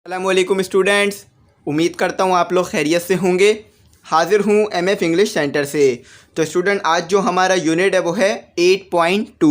अस्सलामुअलैकुम स्टूडेंट्स, उम्मीद करता हूँ आप लोग खैरियत से होंगे। हाज़िर हूँ एमएफ इंग्लिश सेंटर से। तो स्टूडेंट, आज जो हमारा यूनिट है वो है 8.2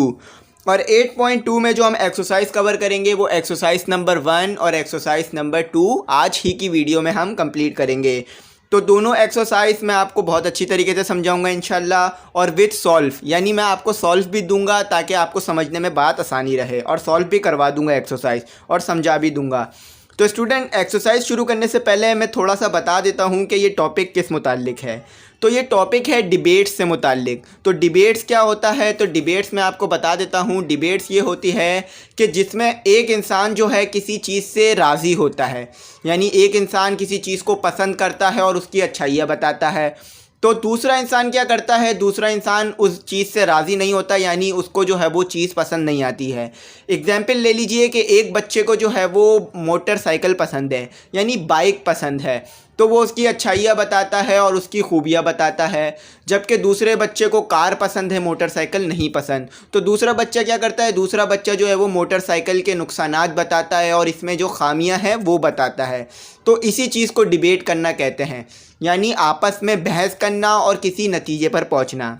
और 8.2 में जो हम एक्सरसाइज कवर करेंगे वो एक्सरसाइज नंबर 1 और एक्सरसाइज नंबर 2 आज ही की वीडियो में हम कंप्लीट करेंगे। तो दोनों एक्सरसाइज मैं आपको बहुत अच्छी तरीके से समझाऊंगा इंशाल्लाह, और विथ सॉल्व, यानी मैं आपको सॉल्व भी दूंगा ताकि आपको समझने में बात आसानी रहे, और सॉल्व भी करवा दूंगा एक्सरसाइज और समझा भी दूंगा। तो स्टूडेंट, एक्सरसाइज शुरू करने से पहले मैं थोड़ा सा बता देता हूँ कि ये टॉपिक किस मुतालिक है। तो ये टॉपिक है डिबेट्स से मुतालिक। तो डिबेट्स क्या होता है? तो डिबेट्स मैं आपको बता देता हूँ। डिबेट्स ये होती है कि जिसमें एक इंसान जो है किसी चीज़ से राज़ी होता है, यानी एक इंसान किसी चीज़ को पसंद करता है और उसकी अच्छाइयाँ बताता है। तो दूसरा इंसान क्या करता है? दूसरा इंसान उस चीज़ से राज़ी नहीं होता, यानी उसको जो है वो चीज़ पसंद नहीं आती है। एग्जाम्पल ले लीजिए कि एक बच्चे को जो है वो मोटरसाइकिल पसंद है, यानी बाइक पसंद है, तो वो उसकी अच्छाइयाँ बताता है और उसकी खूबियाँ बताता है। जबकि दूसरे बच्चे को कार पसंद है, मोटरसाइकिल नहीं पसंद, तो दूसरा बच्चा क्या करता है? दूसरा बच्चा जो है वो मोटरसाइकिल के नुकसानात बताता है और इसमें जो खामियां हैं वो बताता है। तो इसी चीज़ को डिबेट करना कहते हैं, यानी आपस में बहस करना और किसी नतीजे पर पहुंचना।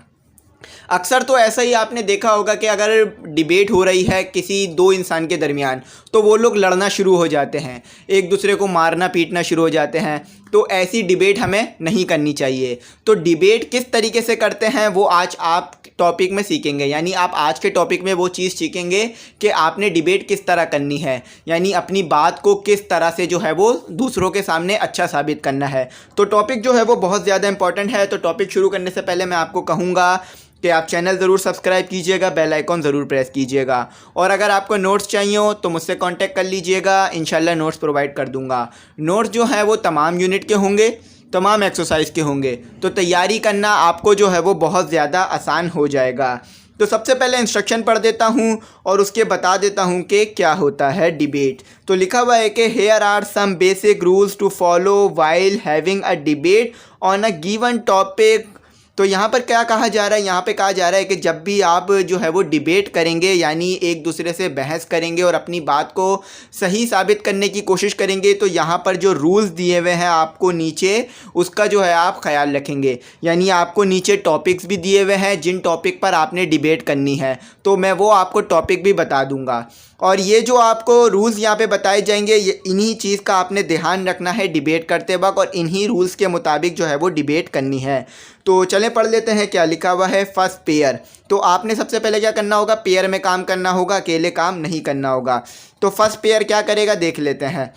अक्सर तो ऐसा ही आपने देखा होगा कि अगर डिबेट हो रही है किसी दो इंसान के दरमियान, तो वो लोग लड़ना शुरू हो जाते हैं, एक दूसरे को मारना पीटना शुरू हो जाते हैं। तो ऐसी डिबेट हमें नहीं करनी चाहिए। तो डिबेट किस तरीके से करते हैं वो आज आप टॉपिक में सीखेंगे, यानी आप आज के टॉपिक में वो चीज़ सीखेंगे कि आपने डिबेट किस तरह करनी है, यानी अपनी बात को किस तरह से जो है वो दूसरों के सामने अच्छा साबित करना है। तो टॉपिक जो है वो बहुत ज़्यादा इंपॉर्टेंट है। तो टॉपिक शुरू करने से पहले मैं आपको कहूँगा कि आप चैनल ज़रूर सब्सक्राइब कीजिएगा, बेल आइकॉन ज़रूर प्रेस कीजिएगा, और अगर आपको नोट्स चाहिए हो तो मुझसे कांटेक्ट कर लीजिएगा, इंशाल्लाह नोट्स प्रोवाइड कर दूंगा। नोट्स जो है वो तमाम यूनिट के होंगे, तमाम एक्सरसाइज के होंगे, तो तैयारी करना आपको जो है वो बहुत ज़्यादा आसान हो जाएगा। तो सबसे पहले इंस्ट्रक्शन पढ़ देता हूँ और उसके बता देता हूँ कि क्या होता है डिबेट। तो लिखा हुआ है कि here are some basic rules to follow while having a debate on a given topic. तो यहाँ पर क्या कहा जा रहा है? यहाँ पे कहा जा रहा है कि जब भी आप जो है वो डिबेट करेंगे, यानी एक दूसरे से बहस करेंगे और अपनी बात को सही साबित करने की कोशिश करेंगे, तो यहाँ पर जो रूल्स दिए हुए हैं आपको नीचे, उसका जो है आप ख्याल रखेंगे। यानी आपको नीचे टॉपिक्स भी दिए हुए हैं जिन टॉपिक पर आपने डिबेट करनी है, तो मैं वो आपको टॉपिक भी बता दूँगा। और ये जो आपको रूल्स यहाँ पे बताए जाएंगे, ये इन्हीं चीज़ का आपने ध्यान रखना है डिबेट करते वक्त, और इन्हीं रूल्स के मुताबिक जो है वो डिबेट करनी है। तो चलें पढ़ लेते हैं क्या लिखा हुआ है। First pair. तो आपने सबसे पहले क्या करना होगा? पेयर में काम करना होगा, अकेले काम नहीं करना होगा। तो फर्स्ट पेयर क्या करेगा देख लेते हैं।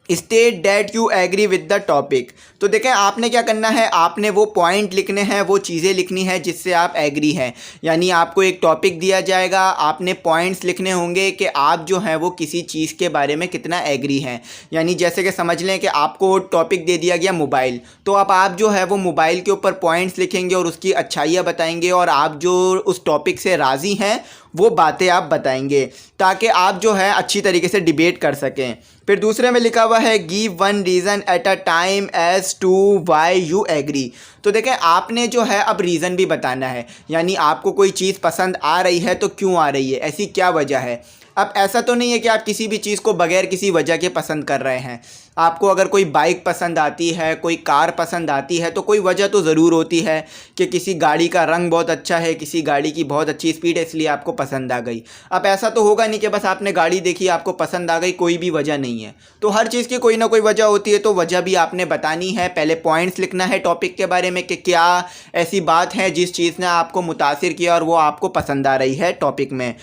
State that you agree with the topic. तो देखें, आपने क्या करना है, आपने वो पॉइंट लिखने हैं, वो चीज़ें लिखनी है जिससे आप एग्री हैं। यानी आपको एक टॉपिक दिया जाएगा, आपने पॉइंट्स लिखने होंगे कि आप जो हैं वो किसी चीज़ के बारे में कितना एग्री हैं। यानी जैसे कि समझ लें कि आपको टॉपिक दे दिया गया मोबाइल, तो अब आप जो है वो मोबाइल के ऊपर पॉइंट्स लिखेंगे और उसकी अच्छाइयाँ बताएंगे, और आप जो उस टॉपिक से राज़ी हैं वो बातें आप बताएंगे, ताकि आप जो है अच्छी तरीके से डिबेट कर सकें। फिर दूसरे में लिखा हुआ है give one reason at a time as to why you agree. तो देखें, आपने जो है अब रीज़न भी बताना है, यानी आपको कोई चीज़ पसंद आ रही है तो क्यों आ रही है, ऐसी क्या वजह है। अब ऐसा तो नहीं है कि आप किसी भी चीज़ को बगैर किसी वजह के पसंद कर रहे हैं। आपको अगर कोई बाइक पसंद आती है, कोई कार पसंद आती है, तो कोई वजह तो ज़रूर होती है कि किसी गाड़ी का रंग बहुत अच्छा है, किसी गाड़ी की बहुत अच्छी स्पीड है, इसलिए आपको पसंद आ गई। अब ऐसा तो होगा नहीं कि बस आपने गाड़ी देखी आपको पसंद आ गई, कोई भी वजह नहीं है। तो हर चीज़ की कोई ना कोई वजह होती है, तो वजह भी आपने बतानी है। पहले पॉइंट्स लिखना है टॉपिक के बारे में कि क्या ऐसी बात है जिस चीज़ ने आपको मुतासिर किया और वो आपको पसंद आ रही है टॉपिक में,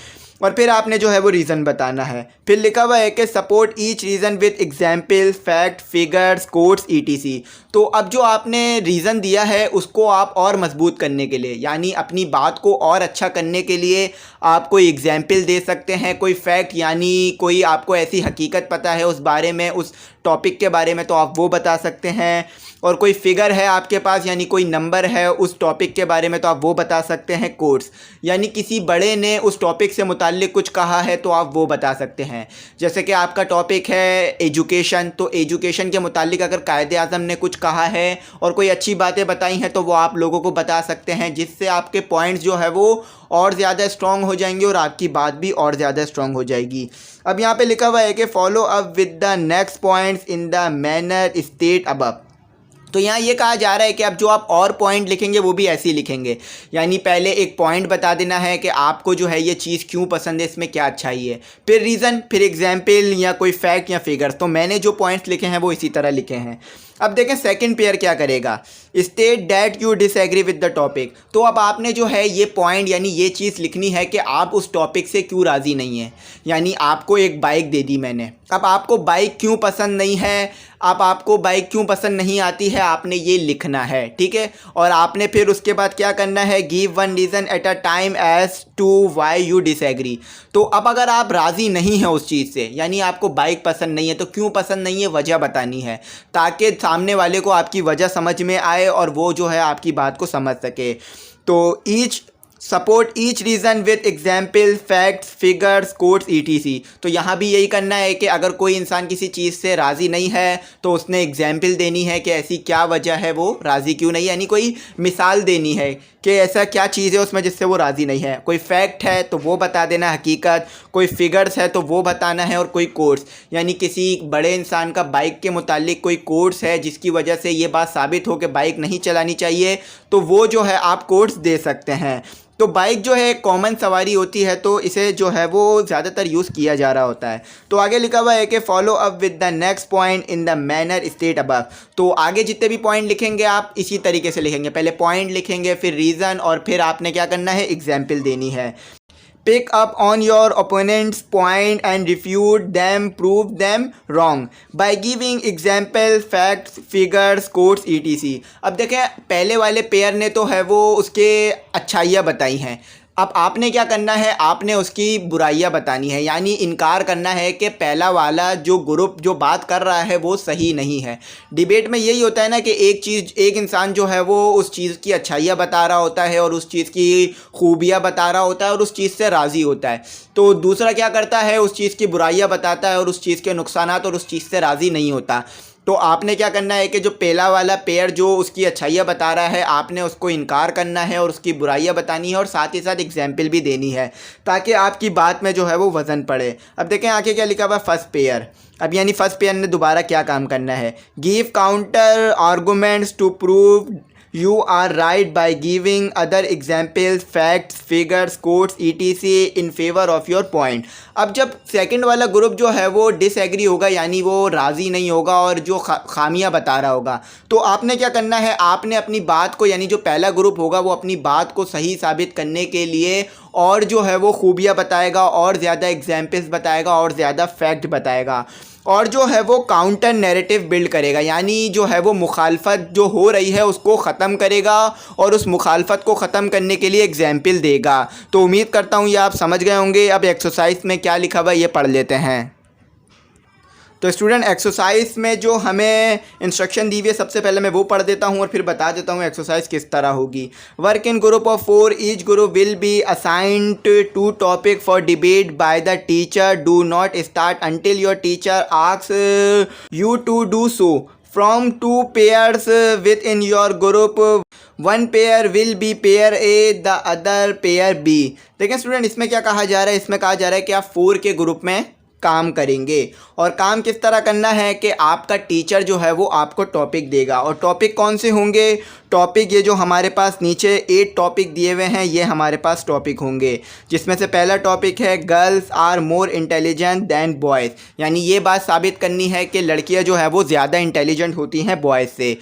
और फिर आपने जो है वो रीज़न बताना है। फिर लिखा हुआ है कि support each reason with example, fact, figures, quotes, ETC। तो अब जो आपने रीज़न दिया है उसको आप और मजबूत करने के लिए, यानी अपनी बात को और अच्छा करने के लिए आप कोई एग्जाम्पल दे सकते हैं, कोई फैक्ट, यानी कोई आपको ऐसी हकीकत पता है उस बारे में, उस टॉपिक के बारे में, तो आप वो बता सकते हैं। और कोई फिगर है आपके पास, यानी कोई नंबर है उस टॉपिक के बारे में, तो आप वो बता सकते हैं। कोट्स, यानी किसी बड़े ने उस टॉपिक से मुताबिक मुताल्लिक कुछ कहा है तो आप वो बता सकते हैं। जैसे कि आपका टॉपिक है एजुकेशन, तो एजुकेशन के मुताल्लिक अगर कायदे आज़म ने कुछ कहा है और कोई अच्छी बातें बताई हैं तो वो आप लोगों को बता सकते हैं, जिससे आपके पॉइंट्स जो है वो और ज़्यादा स्ट्रॉन्ग हो जाएंगे और आपकी बात भी और ज़्यादा स्ट्रॉन्ग हो जाएगी। अब यहाँ पे लिखा हुआ है कि follow up with the next points in the manner state above. तो यहाँ ये कहा जा रहा है कि अब जो आप और पॉइंट लिखेंगे वो भी ऐसे ही लिखेंगे, यानी पहले एक पॉइंट बता देना है कि आपको जो है ये चीज़ क्यों पसंद है, इसमें क्या अच्छाई है, फिर रीज़न, फिर एग्जाम्पल या कोई फैक्ट या फिगर्स। तो मैंने जो पॉइंट्स लिखे हैं वो इसी तरह लिखे हैं। अब देखें सेकंड पेयर क्या करेगा, state that you disagree with the topic. तो अब आपने जो है ये पॉइंट यानी ये चीज़ लिखनी है कि आप उस टॉपिक से क्यों राज़ी नहीं हैं। यानी आपको एक बाइक दे दी मैंने, अब आपको बाइक क्यों पसंद नहीं है, अब आपको बाइक क्यों पसंद नहीं आती है, आपने ये लिखना है, ठीक है। और आपने फिर उसके बाद क्या करना है, give one reason at a time as to why you disagree. तो अब अगर आप राज़ी नहीं हैं उस चीज़ से, यानी आपको बाइक पसंद नहीं है, तो क्यों पसंद नहीं है वजह बतानी है, ताकि सामने वाले को आपकी वजह समझ में आए और वो जो है आपकी बात को समझ सके। तो support each reason with example, facts, figures, quotes, ETC। तो यहाँ भी यही करना है कि अगर कोई इंसान किसी चीज़ से राज़ी नहीं है तो उसने एग्जाम्पल देनी है कि ऐसी क्या वजह है वो राज़ी क्यों नहीं, यानी कोई मिसाल देनी है कि ऐसा क्या चीज़ है उसमें जिससे वो राज़ी नहीं है। कोई फैक्ट है तो वो बता देना हकीकत, कोई फिगर्स है तो वो बताना है, और कोई कोट्स यानी किसी बड़े इंसान का बाइक के मुतालिक कोई कोट्स है जिसकी वजह से ये बात साबित हो कि बाइक नहीं चलानी चाहिए, तो वो जो है आप कोट्स दे सकते हैं। तो बाइक जो है कॉमन सवारी होती है तो इसे जो है वो ज़्यादातर यूज़ किया जा रहा होता है। तो आगे लिखा हुआ है कि follow up with the next point in the manner state above. तो आगे जितने भी पॉइंट लिखेंगे आप इसी तरीके से लिखेंगे, पहले पॉइंट लिखेंगे, फिर रीज़न, और फिर आपने क्या करना है, एग्जाम्पल देनी है। Pick up on your opponent's point and refute them, prove them wrong by giving example, facts, figures, quotes, etc. अब देखें पहले वाले पेयर ने तो है वो उसके अच्छाइयाँ बताई हैं, अब आपने क्या करना है, आपने उसकी बुराइयां बतानी है, यानी इनकार करना है कि पहला वाला जो ग्रुप जो बात कर रहा है वो सही नहीं है। डिबेट में यही होता है ना कि एक इंसान जो है वो उस चीज़ की अच्छाइयाँ बता रहा होता है और उस चीज़ की खूबियाँ बता रहा होता है और उस चीज़ से राज़ी होता है, तो दूसरा क्या करता है, उस चीज़ की बुराइयाँ बताता है और उस चीज़ के नुकसानात और उस चीज़ से राज़ी नहीं होता। तो आपने क्या करना है कि जो पहला वाला पेयर जो उसकी अच्छाइयाँ बता रहा है आपने उसको इनकार करना है और उसकी बुराइयाँ बतानी है और साथ ही साथ एग्जाम्पल भी देनी है, ताकि आपकी बात में जो है वो वज़न पड़े। अब देखें आगे क्या लिखा हुआ है, फर्स्ट पेयर। अब यानी फर्स्ट पेयर ने दोबारा क्या काम करना है, give counter arguments to prove you are right by giving other examples, facts, figures, quotes, etc. in favor of your point। अब जब सेकंड वाला ग्रुप जो है वो डिसएग्री होगा यानी वो राज़ी नहीं होगा और जो खामियां बता रहा होगा, तो आपने क्या करना है, आपने अपनी बात को यानी जो पहला ग्रुप होगा वो अपनी बात को सही साबित करने के लिए और जो है वो खूबियाँ बताएगा और ज़्यादा एग्जाम्पल्स बताएगा और ज़्यादा फैक्ट बताएगा और जो है वो काउंटर नैरेटिव बिल्ड करेगा, यानी जो है वो मुखालफत जो हो रही है उसको ख़त्म करेगा और उस मुखालफत को ख़त्म करने के लिए एग्जाम्पल देगा। तो उम्मीद करता हूँ ये आप समझ गए होंगे। अब एक्सरसाइज में क्या लिखा हुआ है ये पढ़ लेते हैं। तो स्टूडेंट एक्सरसाइज में जो हमें इंस्ट्रक्शन दी हुई है सबसे पहले मैं वो पढ़ देता हूँ और फिर बता देता हूँ एक्सरसाइज किस तरह होगी। Work in group of 4, each group will be assigned 2 topic for debate by the teacher. Do not start until your teacher asks you to do so. From 2 pairs within your योर ग्रुप, 1 pair will be pair A, the other pair B. देखिए student इसमें क्या कहा जा रहा है, इसमें कहा जा रहा है कि आप 4 के ग्रुप में काम करेंगे और काम किस तरह करना है कि आपका टीचर जो है वो आपको टॉपिक देगा और टॉपिक कौन से होंगे, टॉपिक ये जो हमारे पास नीचे 8 टॉपिक दिए हुए हैं ये हमारे पास टॉपिक होंगे, जिसमें से पहला टॉपिक है girls are more intelligent than boys, यानी ये बात साबित करनी है कि लड़कियां जो है वो ज़्यादा इंटेलिजेंट होती हैं बॉयज़ से।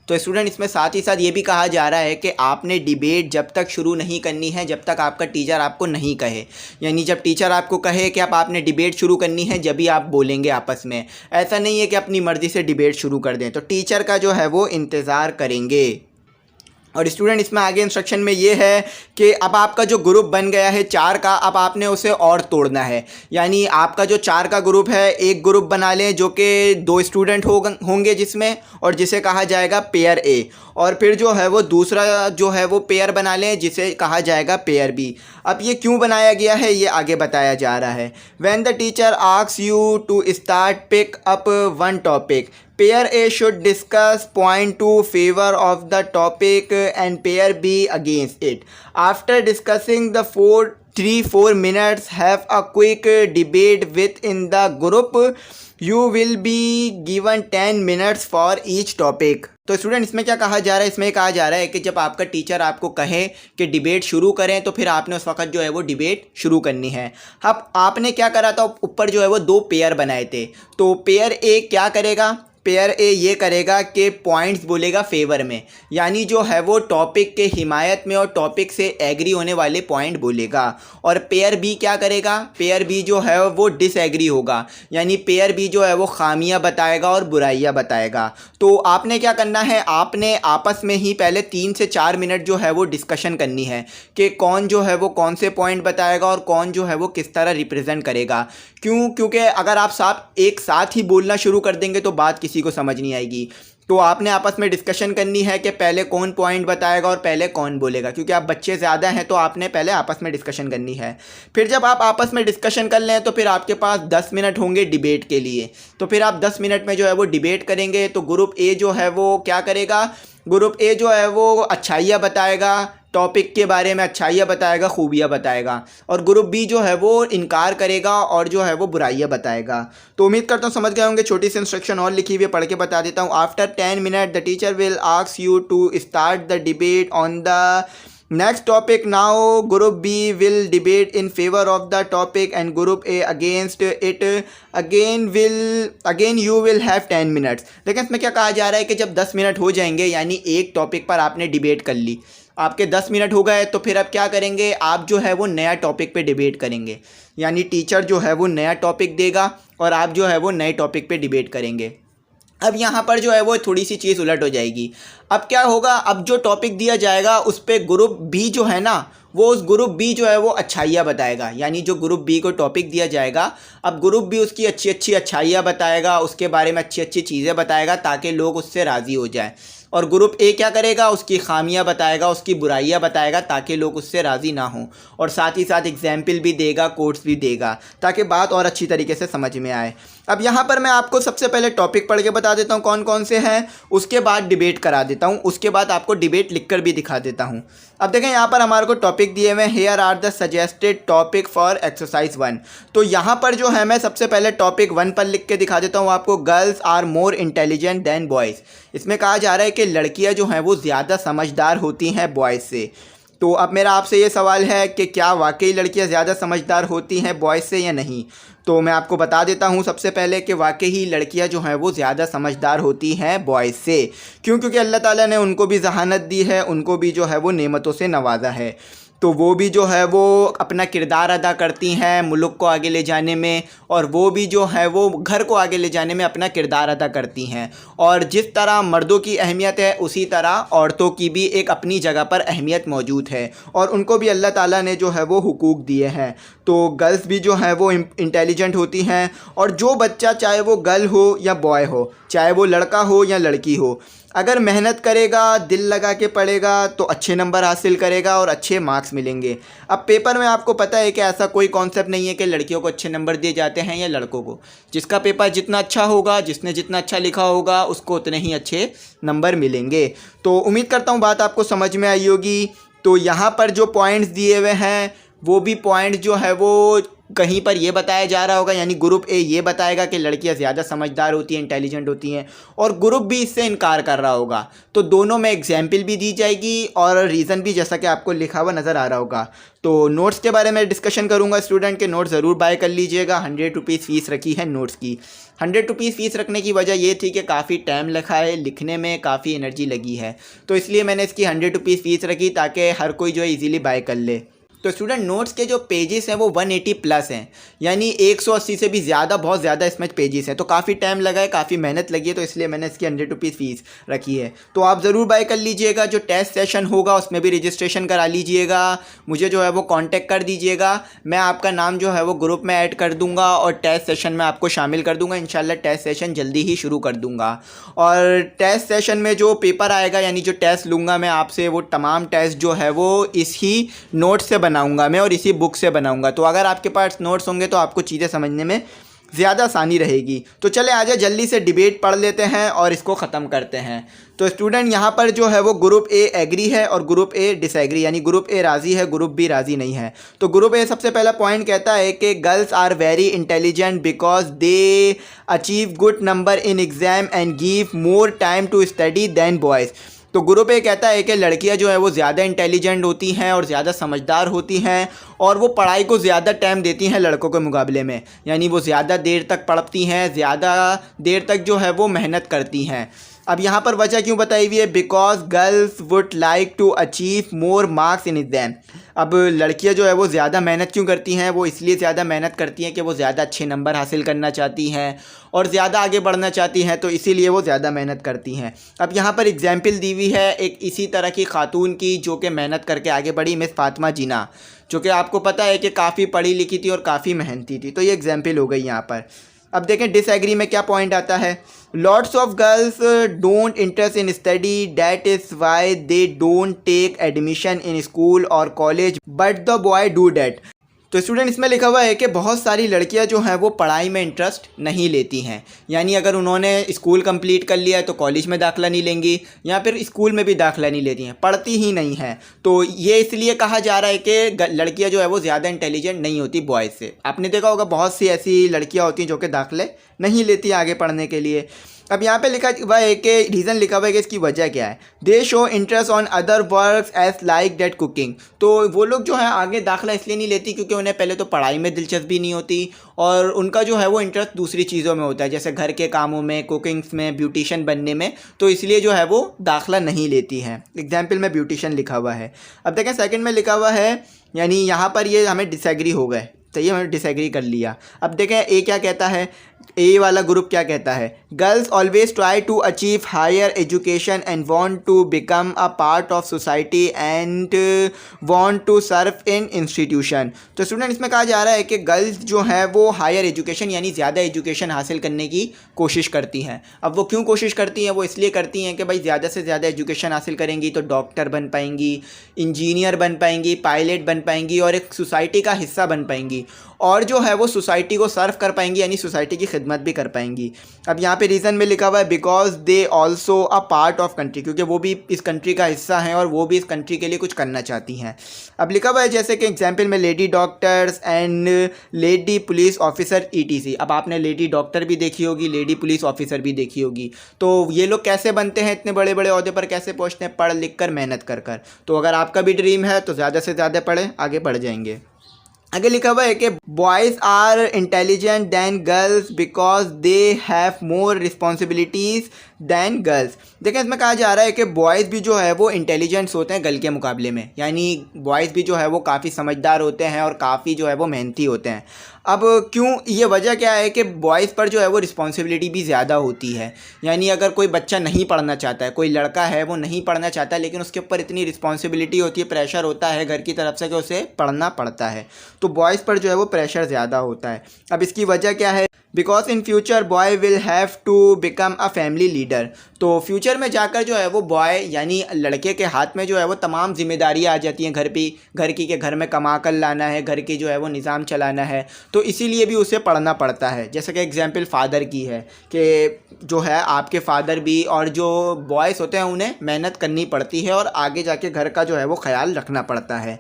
तो स्टूडेंट इसमें साथ ही साथ ये भी कहा जा रहा है कि आपने डिबेट जब तक शुरू नहीं करनी है जब तक आपका टीचर आपको नहीं कहे, यानी जब टीचर आपको कहे कि आपने डिबेट शुरू करनी है जब भी आप बोलेंगे आपस में। ऐसा नहीं है कि अपनी मर्ज़ी से डिबेट शुरू कर दें, तो टीचर का जो है वो इंतज़ार करेंगे। और स्टूडेंट इसमें आगे इंस्ट्रक्शन में ये है कि अब आपका जो ग्रुप बन गया है 4 का, अब आपने उसे और तोड़ना है। यानी आपका जो 4 का ग्रुप है, एक ग्रुप बना लें जो कि 2 स्टूडेंट होंगे जिसमें, और जिसे कहा जाएगा पेयर ए, और फिर जो है वो दूसरा जो है वो पेयर बना लें जिसे कहा जाएगा पेयर बी। अब ये क्यों बनाया गया है ये आगे बताया जा रहा है। When the teacher asks you to start pick up one topic, pair A should discuss point to favor of the topic and pair B against it. After discussing the 3-4 minutes, have a quick debate within the group. You will be given 10 minutes for each topic. तो student इसमें क्या कहा जा रहा है, इसमें कहा जा रहा है कि जब आपका टीचर आपको कहे कि डिबेट शुरू करें तो फिर आपने उस वक्त जो है वो डिबेट शुरू करनी है। अब आपने क्या करा था, ऊपर जो है वो 2 पेयर बनाए थे। तो पेयर ए क्या करेगा, पेयर ए ये करेगा कि पॉइंट्स बोलेगा फेवर में, यानी जो है वो टॉपिक के हिमायत में और टॉपिक से एग्री होने वाले पॉइंट बोलेगा। और पेयर बी क्या करेगा, पेयर बी जो है वो डिसएग्री होगा, यानी पेयर बी जो है वो खामियां बताएगा और बुराइयां बताएगा। तो आपने क्या करना है, आपने आपस में ही पहले 3 से 4 मिनट जो है वो डिस्कशन करनी है कि कौन जो है वो कौन से पॉइंट बताएगा और कौन जो है वो किस तरह रिप्रेजेंट करेगा। क्योंकि अगर आप एक साथ ही बोलना शुरू कर देंगे तो बात किसी को समझ नहीं आएगी। तो आपने आपस में डिस्कशन करनी है कि पहले कौन पॉइंट बताएगा और पहले कौन बोलेगा, क्योंकि आप बच्चे ज़्यादा हैं तो आपने पहले आपस में डिस्कशन करनी है। फिर जब आप आपस में डिस्कशन कर लें तो फिर आपके पास 10 मिनट होंगे डिबेट के लिए। तो फिर आप 10 मिनट में जो है वो डिबेट करेंगे। तो ग्रुप ए जो है वो क्या करेगा, ग्रुप ए जो है वो अच्छाइयाँ बताएगा, टॉपिक के बारे में अच्छाइयाँ बताएगा, खूबियाँ बताएगा, और ग्रुप बी जो है वो इनकार करेगा और जो है वो बुराइयाँ बताएगा। तो उम्मीद करता हूँ समझ गए होंगे। छोटी सी इंस्ट्रक्शन और लिखी हुई है, पढ़ के बता देता हूँ। After 10 minute the teacher will ask you to start the debate on the next topic. Now group B will debate in favor of the topic and group A against it. Again you will have 10 minutes. लेकिन इसमें क्या कहा जा रहा है कि जब 10 minute हो जाएंगे, यानी एक टॉपिक पर आपने डिबेट कर ली, आपके 10 मिनट हो गए, तो फिर अब क्या करेंगे, आप जो है वो नया टॉपिक पे डिबेट करेंगे। यानी टीचर जो है वो नया टॉपिक देगा और आप जो है वो नए टॉपिक पे डिबेट करेंगे। अब यहाँ पर जो है वो थोड़ी सी चीज़ उलट हो जाएगी। अब क्या होगा, अब जो टॉपिक दिया जाएगा उस पर ग्रुप बी जो है ना, वो उस ग्रुप बी जो है वो अच्छाइयाँ बताएगा। यानी जो ग्रुप बी को टॉपिक दिया जाएगा, अब ग्रुप बी उसकी अच्छी अच्छी अच्छाइयाँ बताएगा, उसके बारे में अच्छी अच्छी चीज़ें बताएगा ताकि लोग उससे राज़ी हो जाएं। और ग्रुप ए क्या करेगा, उसकी खामियां बताएगा, उसकी बुराइयां बताएगा ताकि लोग उससे राज़ी ना हों, और साथ ही साथ एग्जाम्पल भी देगा, कोट्स भी देगा, ताकि बात और अच्छी तरीके से समझ में आए। अब यहाँ पर मैं आपको सबसे पहले टॉपिक पढ़ के बता देता हूँ कौन कौन से हैं, उसके बाद डिबेट करा देता हूँ, उसके बाद आपको डिबेट लिखकर भी दिखा देता हूँ। अब देखें यहाँ पर हमारे को टॉपिक दिए हुए हैं, here are the suggested topic for exercise 1। तो यहाँ पर जो है मैं सबसे पहले टॉपिक 1 पर लिख के दिखा देता हूँ आपको, girls are more intelligent than boys. इसमें कहा जा रहा है कि लड़कियाँ जो हैं वो ज़्यादा समझदार होती हैं बॉयज़ से। तो अब मेरा आपसे ये सवाल है कि क्या वाकई लड़कियां ज़्यादा समझदार होती हैं बॉयज़ से या नहीं। तो मैं आपको बता देता हूँ सबसे पहले कि वाकई ही लड़कियां जो हैं वो ज़्यादा समझदार होती हैं बॉयज़ से। क्योंकि अल्लाह ताला ने उनको भी ज़हानत दी है, उनको भी जो है वो नेमतों से नवाजा है। तो वो भी जो है वो अपना किरदार अदा करती हैं मुल्क को आगे ले जाने में, और वो भी जो है वो घर को आगे ले जाने में अपना किरदार अदा करती हैं। और जिस तरह मर्दों की अहमियत है उसी तरह औरतों की भी एक अपनी जगह पर अहमियत मौजूद है, और उनको भी अल्लाह ताला ने जो है वो हुकूक दिए हैं। तो गर्ल्स भी जो है वो इंटेलिजेंट होती हैं, और जो बच्चा चाहे वो गर्ल हो या बॉय हो, चाहे वो लड़का हो या लड़की हो, अगर मेहनत करेगा, दिल लगा के पढ़ेगा तो अच्छे नंबर हासिल करेगा और अच्छे मार्क्स मिलेंगे। अब पेपर में आपको पता है कि ऐसा कोई कॉन्सेप्ट नहीं है कि लड़कियों को अच्छे नंबर दिए जाते हैं या लड़कों को। जिसका पेपर जितना अच्छा होगा, जिसने जितना अच्छा लिखा होगा, उसको उतने ही अच्छे नंबर मिलेंगे। तो उम्मीद करता हूँ बात आपको समझ में आई होगी। तो यहाँ पर जो पॉइंट्स दिए हुए हैं वो भी पॉइंट जो है वो कहीं पर ये बताया जा रहा होगा, यानी ग्रुप ए ये बताएगा कि लड़कियां ज़्यादा समझदार होती हैं, इंटेलिजेंट होती हैं, और ग्रुप बी इससे इनकार कर रहा होगा। तो दोनों में एग्जाम्पल भी दी जाएगी और रीज़न भी, जैसा कि आपको लिखा हुआ नज़र आ रहा होगा। तो नोट्स के बारे में डिस्कशन करूंगा। स्टूडेंट के नोट्स ज़रूर बाय कर लीजिएगा। 100 रुपीज़ फ़ीस रखी है नोट्स की। 100 रुपीज़ फ़ीस रखने की वजह ये थी कि काफ़ी टाइम लगा है, लिखने में काफ़ी एनर्जी लगी है, तो इसलिए मैंने इसकी 100 रुपीज़ फ़ीस रखी ताकि हर कोई जो है ईज़िली बाय कर ले। तो स्टूडेंट नोट्स के जो पेजेस हैं वो 180 प्लस हैं, यानी 180 से भी ज़्यादा, बहुत ज़्यादा इसमें पेजेस हैं। तो काफ़ी टाइम लगा है, काफ़ी मेहनत लगी है, तो इसलिए मैंने इसकी 100 रुपीज़ फ़ीस रखी है। तो आप ज़रूर बाय कर लीजिएगा। जो टेस्ट सेशन होगा उसमें भी रजिस्ट्रेशन करा लीजिएगा, मुझे जो है वो कांटेक्ट कर दीजिएगा। मैं आपका नाम जो है वो ग्रुप में ऐड कर दूंगा और टेस्ट सेशन में आपको शामिल कर दूंगा। इंशाल्लाह टेस्ट सेशन जल्दी ही शुरू कर दूंगा। और टेस्ट सेशन में जो पेपर आएगा, यानी जो टेस्ट लूँगा मैं आपसे, वो तमाम टेस्ट जो है वो इसी नोट से बनाऊंगा मैं और इसी बुक से बनाऊंगा। तो अगर आपके पास नोट्स होंगे तो आपको चीज़ें समझने में ज़्यादा आसानी रहेगी। तो चले आजा जल्दी से डिबेट पढ़ लेते हैं और इसको ख़त्म करते हैं। तो स्टूडेंट यहाँ पर जो है वो ग्रुप ए एग्री है और ग्रुप ए डिसएग्री, यानी ग्रुप ए राज़ी है, ग्रुप बी राज़ी नहीं है। तो ग्रुप ए सबसे पहला पॉइंट कहता है कि girls are very intelligent because they achieve good number in exam and give more time to study than boys. तो ग्रुप ए कहता है कि लड़कियां जो है वो ज़्यादा इंटेलिजेंट होती हैं और ज़्यादा समझदार होती हैं और वो पढ़ाई को ज़्यादा टाइम देती हैं लड़कों के मुकाबले में, यानी वो ज़्यादा देर तक पढ़ती हैं, ज़्यादा देर तक जो है वो मेहनत करती हैं। अब यहाँ पर वजह क्यों बताई हुई है? Because girls would like to achieve more marks in exam. अब लड़कियाँ जो है वो ज़्यादा मेहनत क्यों करती हैं? वो इसलिए ज़्यादा मेहनत करती हैं कि वो ज़्यादा अच्छे नंबर हासिल करना चाहती हैं और ज़्यादा आगे बढ़ना चाहती हैं, तो इसीलिए वो ज़्यादा मेहनत करती हैं। अब यहाँ पर एग्जाम्पल दी हुई है एक इसी तरह की खातून की जो कि मेहनत करके आगे बढ़ी, मिस फातिमा जिन्ना, जो कि आपको पता है कि काफ़ी पढ़ी लिखी थी और काफ़ी मेहनती थी। तो ये एग्जाम्पल हो गई यहाँ पर। अब देखें डिसएग्री में क्या पॉइंट आता है। Lots of girls don't interest in study, that is why they don't take admission in school और college, but the boy do that. तो स्टूडेंट इसमें लिखा हुआ है कि बहुत सारी लड़कियां जो हैं वो पढ़ाई में इंटरेस्ट नहीं लेती हैं, यानी अगर उन्होंने स्कूल कंप्लीट कर लिया है तो कॉलेज में दाखिला नहीं लेंगी या फिर स्कूल में भी दाखिला नहीं लेती हैं, पढ़ती ही नहीं हैं। तो ये इसलिए कहा जा रहा है कि लड़कियां जो है वो ज़्यादा इंटेलिजेंट नहीं होती बॉयज़ से। आपने देखा होगा बहुत सी ऐसी लड़कियाँ होती हैं जो कि दाखिले नहीं लेती आगे पढ़ने के लिए। अब यहाँ पे लिखा हुआ है कि रीज़न लिखा हुआ है कि इसकी वजह क्या है। They show interest on other works as like that cooking. तो वो लोग जो है आगे दाखिला इसलिए नहीं लेती क्योंकि उन्हें पहले तो पढ़ाई में दिलचस्पी नहीं होती और उनका जो है वो इंटरेस्ट दूसरी चीज़ों में होता है, जैसे घर के कामों में, कुकिंग्स में, ब्यूटिशन बनने में। तो इसलिए जो है वो दाखिला नहीं लेती हैं। एग्जाम्पल में ब्यूटिशन लिखा हुआ है। अब देखें सेकंड में लिखा हुआ है, यानी यहाँ पर ये हमें डिसएग्री हो गए, तो ये हमने डिसएग्री कर लिया। अब देखें ए क्या कहता है, ए वाला ग्रुप क्या कहता है। Girls always try to achieve higher education and want to become a part of society and want to serve in institution. तो स्टूडेंट इसमें कहा जा रहा है कि गर्ल्स जो है वो हायर एजुकेशन यानी ज़्यादा एजुकेशन हासिल करने की कोशिश करती हैं। अब वो क्यों कोशिश करती हैं? वो इसलिए करती हैं कि भाई ज़्यादा से ज़्यादा एजुकेशन हासिल करेंगी तो डॉक्टर बन पाएंगी, इंजीनियर बन पाएंगी, पायलट बन पाएंगी और एक सोसाइटी का हिस्सा बन पाएंगी और जो है वो सोसाइटी को सर्व कर पाएंगी, यानी सोसाइटी की खिदमत भी कर पाएंगी। अब यहाँ पे रीज़न में लिखा हुआ है because they also a part of country, क्योंकि वो भी इस कंट्री का हिस्सा हैं और वो भी इस कंट्री के लिए कुछ करना चाहती हैं। अब लिखा हुआ है जैसे कि एग्जाम्पल में lady doctors and lady police officer ETC। अब आपने लेडी डॉक्टर भी देखी होगी, लेडी पुलिस ऑफिसर भी देखी होगी। तो ये लोग कैसे बनते हैं, इतने बड़े बड़े ओहदे पर कैसे पहुँचते हैं? पढ़ लिख कर, मेहनत कर कर। तो अगर आपका भी ड्रीम है तो ज़्यादा से ज़्यादा पढ़ें, आगे बढ़ जाएंगे। आगे लिखा हुआ है कि boys are intelligent than girls because they have more responsibilities than girls. देखें इसमें कहा जा रहा है कि बॉयज़ भी जो है वो इंटेलिजेंट्स होते हैं गर्ल के मुकाबले में, यानी बॉयज़ भी जो है वो काफ़ी समझदार होते हैं और काफ़ी जो है वो मेहनती होते हैं। अब क्यों? ये वजह क्या है कि बॉयज़ पर जो है वो रिस्पॉन्सिबिलिटी भी ज़्यादा होती है, यानी अगर कोई बच्चा नहीं पढ़ना चाहता है, कोई लड़का है वो नहीं पढ़ना चाहता, लेकिन उसके ऊपर इतनी रिस्पॉन्सिबिलिटी होती है, प्रेशर होता है घर की तरफ से कि उसे पढ़ना पड़ता है, तो बॉयज़ पर जो है वो प्रेशर ज़्यादा होता है। अब इसकी वजह क्या है? Because in future boy will have to become a family leader. तो फ्यूचर में जाकर जो है वो बॉय यानी लड़के के हाथ में जो है वो तमाम जिम्मेदारियाँ आ जाती हैं घर की, के घर में कमा कर लाना है, घर की जो है वो निज़ाम चलाना है, तो इसीलिए भी उसे पढ़ना पड़ता है। जैसे कि एग्जाम्पल फादर की है कि जो है आपके फादर भी और जो बॉयज़ होते हैं उन्हें मेहनत करनी पड़ती है और आगे जाके घर का जो है वो ख्याल रखना पड़ता है।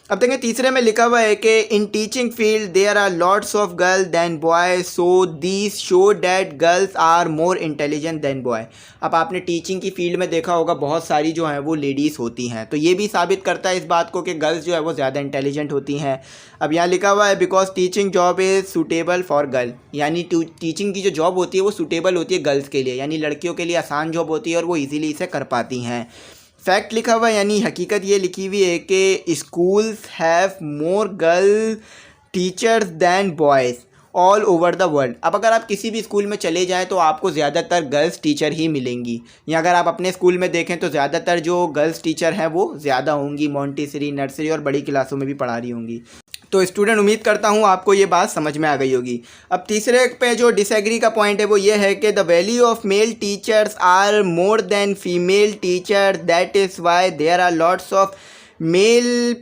अब देखें तीसरे में लिखा हुआ है कि in teaching field there are lots of girl than boy, so these show that girls are more intelligent than boy. अब आपने टीचिंग की फील्ड में देखा होगा बहुत सारी जो हैं वो लेडीज़ होती हैं, तो ये भी साबित करता है इस बात को कि गर्ल्स जो है वो ज़्यादा इंटेलिजेंट होती हैं। अब यहाँ लिखा हुआ है because teaching job is suitable for girl, यानी टीचिंग की जो जॉब होती है वो सूटेबल होती है गर्ल्स के लिए, यानी लड़कियों के लिए आसान जॉब होती है और वो ईज़िली इसे कर पाती हैं। फैक्ट लिखा हुआ है यानी हकीकत ये लिखी हुई है कि schools have more girl teachers than boys all over the world. अब अगर आप किसी भी स्कूल में चले जाएं तो आपको ज़्यादातर गर्ल्स टीचर ही मिलेंगी, या अगर आप अपने स्कूल में देखें तो ज़्यादातर जो गर्ल्स टीचर हैं वो ज़्यादा होंगी, मॉन्टेसरी, नर्सरी और बड़ी क्लासों में भी पढ़ा रही होंगी। तो स्टूडेंट उम्मीद करता हूँ आपको ये बात समझ में आ गई होगी। अब तीसरे पे जो डिसएग्री का पॉइंट है वो ये है कि the value of male teachers are more than female teacher, that is why there are lots of male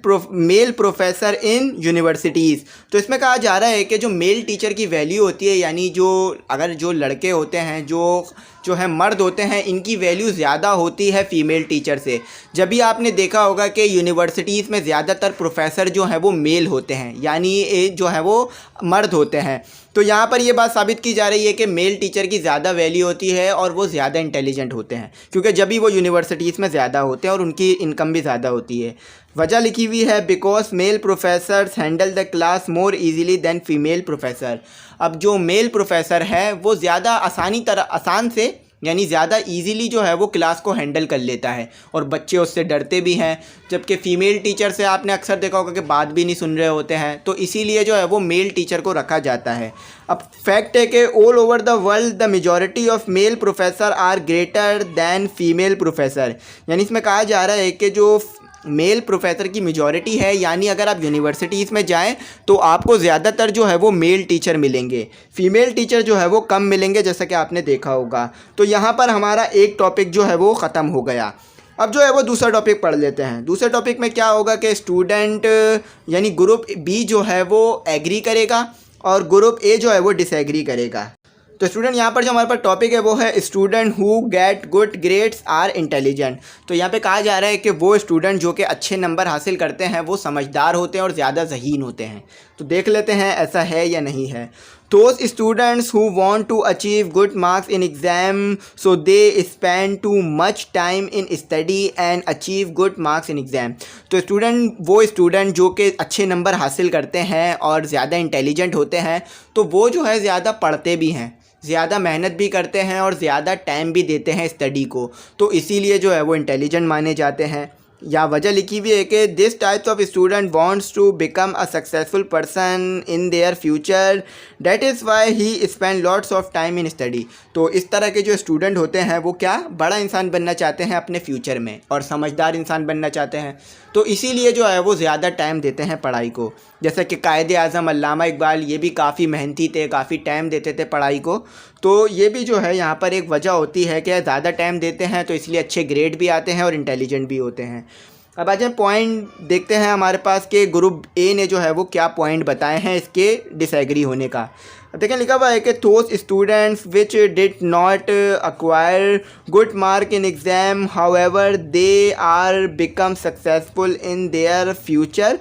professor in universities. तो इसमें कहा जा रहा है कि जो मेल टीचर की वैल्यू होती है, यानी जो लड़के होते हैं, जो है मर्द होते हैं, इनकी वैल्यू ज़्यादा होती है फ़ीमेल टीचर से। जब भी आपने देखा होगा कि यूनिवर्सिटीज़ में ज़्यादातर प्रोफेसर जो हैं वो मेल होते हैं, यानी जो है वो मर्द होते हैं। तो यहाँ पर ये बात साबित की जा रही है कि मेल टीचर की ज़्यादा वैल्यू होती है और वो ज़्यादा इंटेलिजेंट होते हैं, क्योंकि जब भी वो यूनिवर्सिटीज़ में ज़्यादा होते हैं और उनकी इनकम भी ज़्यादा होती है। वजह लिखी हुई है because male professors handle the class more easily than female professor. अब जो मेल प्रोफेसर है वो ज़्यादा आसान से यानी ज़्यादा इजीली जो है वो क्लास को हैंडल कर लेता है और बच्चे उससे डरते भी हैं, जबकि फ़ीमेल टीचर से आपने अक्सर देखा होगा कि बात भी नहीं सुन रहे होते हैं। तो इसीलिए जो है वो मेल टीचर को रखा जाता है। अब फैक्ट है कि all over the world the majority of male professor are greater than female professor. यानी इसमें कहा जा रहा है कि जो मेल प्रोफेसर की मेजॉरिटी है, यानी अगर आप यूनिवर्सिटीज़ में जाएं तो आपको ज़्यादातर जो है वो मेल टीचर मिलेंगे, फीमेल टीचर जो है वो कम मिलेंगे, जैसा कि आपने देखा होगा। तो यहाँ पर हमारा एक टॉपिक जो है वो ख़त्म हो गया। अब जो है वो दूसरा टॉपिक पढ़ लेते हैं। दूसरे टॉपिक में क्या होगा कि स्टूडेंट यानी ग्रुप बी जो है वो एग्री करेगा और ग्रुप ए जो है वो डिसएग्री करेगा। तो स्टूडेंट यहाँ पर जो हमारे पास टॉपिक है वो है student who get good grades are intelligent. तो यहाँ पे कहा जा रहा है कि वो स्टूडेंट जो कि अच्छे नंबर हासिल करते हैं वो समझदार होते हैं और ज़्यादा ज़हीन होते हैं। तो देख लेते हैं ऐसा है या नहीं है। Those students who want to achieve good marks in exam, so they spend too much time in study and achieve good marks in exam। तो वो स्टूडेंट जो कि अच्छे नंबर हासिल करते हैं और ज़्यादा इंटेलिजेंट होते हैं, तो वो जो है ज़्यादा पढ़ते भी हैं, ज़्यादा मेहनत भी करते हैं और ज़्यादा टाइम भी देते हैं स्टडी को। तो इसीलिए जो है वो इंटेलिजेंट माने जाते हैं। या वजह लिखी हुई है कि this types of student wants to become a successful person in their future, that is why he spend lots of time in study. तो इस तरह के जो स्टूडेंट होते हैं वो क्या बड़ा इंसान बनना चाहते हैं अपने फ्यूचर में और समझदार इंसान बनना चाहते हैं। तो इसीलिए जो है वो ज़्यादा टाइम देते हैं पढ़ाई को। जैसे कि कायदे आज़म अल्लामा इकबाल ये भी काफ़ी मेहनती थे, काफ़ी टाइम देते थे पढ़ाई को। तो ये भी जो है यहाँ पर एक वजह होती है कि ज़्यादा टाइम देते हैं तो इसलिए अच्छे ग्रेड भी आते हैं और इंटेलिजेंट भी होते हैं। अब आज हम पॉइंट देखते हैं हमारे पास कि ग्रुप ए ने जो है वो क्या पॉइंट बताए हैं इसके डिसएग्री होने का। देखें लिखा हुआ है कि those students which did not acquire good mark in exam however they are become successful in their future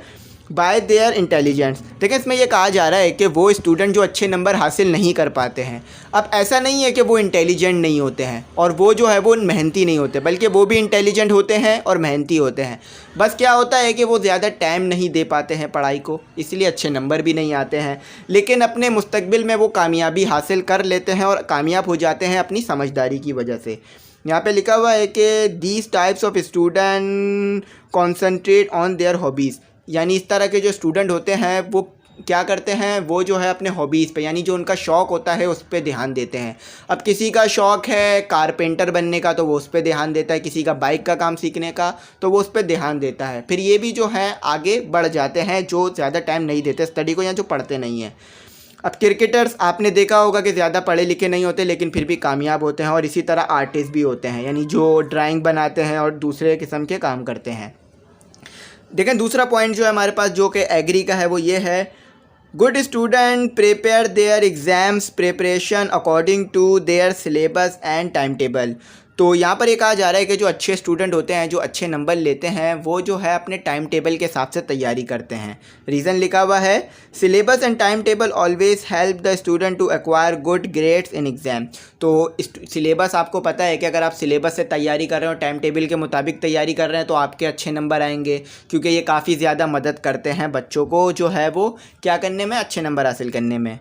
bye there intelligence. देखिए इसमें यह कहा जा रहा है कि वो स्टूडेंट जो अच्छे नंबर हासिल नहीं कर पाते हैं, अब ऐसा नहीं है कि वो इंटेलिजेंट नहीं होते हैं और वो जो है वो मेहनती नहीं होते, बल्कि वो भी इंटेलिजेंट होते हैं और मेहनती होते हैं। बस क्या होता है कि वो ज़्यादा टाइम नहीं दे पाते हैं पढ़ाई को, इसलिए अच्छे नंबर भी नहीं आते हैं, लेकिन अपने मुस्तकबिल में वो कामयाबी हासिल कर लेते हैं और कामयाब हो जाते हैं अपनी समझदारी की वजह से। यहाँ पे लिखा हुआ है कि these types of student concentrate on their hobbies. यानी इस तरह के जो स्टूडेंट होते हैं वो क्या करते हैं, वो जो है अपने हॉबीज़ पे यानी जो उनका शौक़ होता है उस पर ध्यान देते हैं। अब किसी का शौक़ है कारपेंटर बनने का तो वो उस पर ध्यान देता है, किसी का बाइक का काम सीखने का तो वो उस पर ध्यान देता है। फिर ये भी जो है आगे बढ़ जाते हैं जो ज़्यादा टाइम नहीं देते स्टडी को या जो पढ़ते नहीं हैं। अब क्रिकेटर्स आपने देखा होगा कि ज़्यादा पढ़े लिखे नहीं होते लेकिन फिर भी कामयाब होते हैं, और इसी तरह आर्टिस्ट भी होते हैं यानी जो ड्राइंग बनाते हैं और दूसरे किस्म के काम करते हैं। देखें दूसरा पॉइंट जो है हमारे पास जो कि एग्री का है वो ये है, good student prepare their exams preparation according to their syllabus and time table. तो यहाँ पर ये कहा जा रहा है कि जो अच्छे स्टूडेंट होते हैं, जो अच्छे नंबर लेते हैं, वो जो है अपने टाइम टेबल के हिसाब से तैयारी करते हैं। रीज़न लिखा हुआ है, syllabus and time table always help the student to acquire good grades in exam. तो सिलेबस आपको पता है कि अगर आप सिलेबस से तैयारी कर रहे हो, टाइम टेबल के मुताबिक तैयारी कर रहे हैं तो आपके अच्छे नंबर आएंगे, क्योंकि ये काफ़ी ज़्यादा मदद करते हैं बच्चों को जो है वो क्या करने में, अच्छे नंबर हासिल करने में।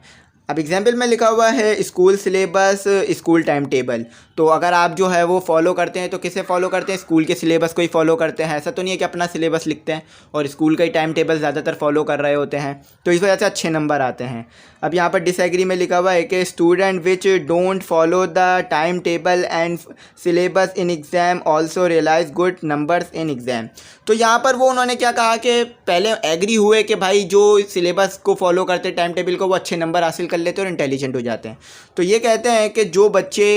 अब एग्जाम्पल में लिखा हुआ है school syllabus, school time table. तो अगर आप जो है वो फॉलो करते हैं तो किसे फॉलो करते हैं? स्कूल के सिलेबस को ही फॉलो करते हैं। ऐसा तो नहीं है कि अपना सिलेबस लिखते हैं और स्कूल का ही टाइम टेबल ज़्यादातर फॉलो कर रहे होते हैं, तो इस वजह से अच्छे नंबर आते हैं। अब यहाँ पर डिसएग्री में लिखा हुआ है कि student which don't follow the time table and syllabus in exam also realise good numbers in exam. तो यहाँ पर वो उन्होंने क्या कहा कि पहले एग्री हुए कि भाई जो सिलेबस को फॉलो करते टाइम टेबल को वो अच्छे नंबर हासिल कर लेते हैं और इंटेलिजेंट हो जाते हैं। तो ये कहते हैं कि जो बच्चे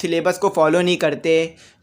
सिलेबस को फॉलो नहीं करते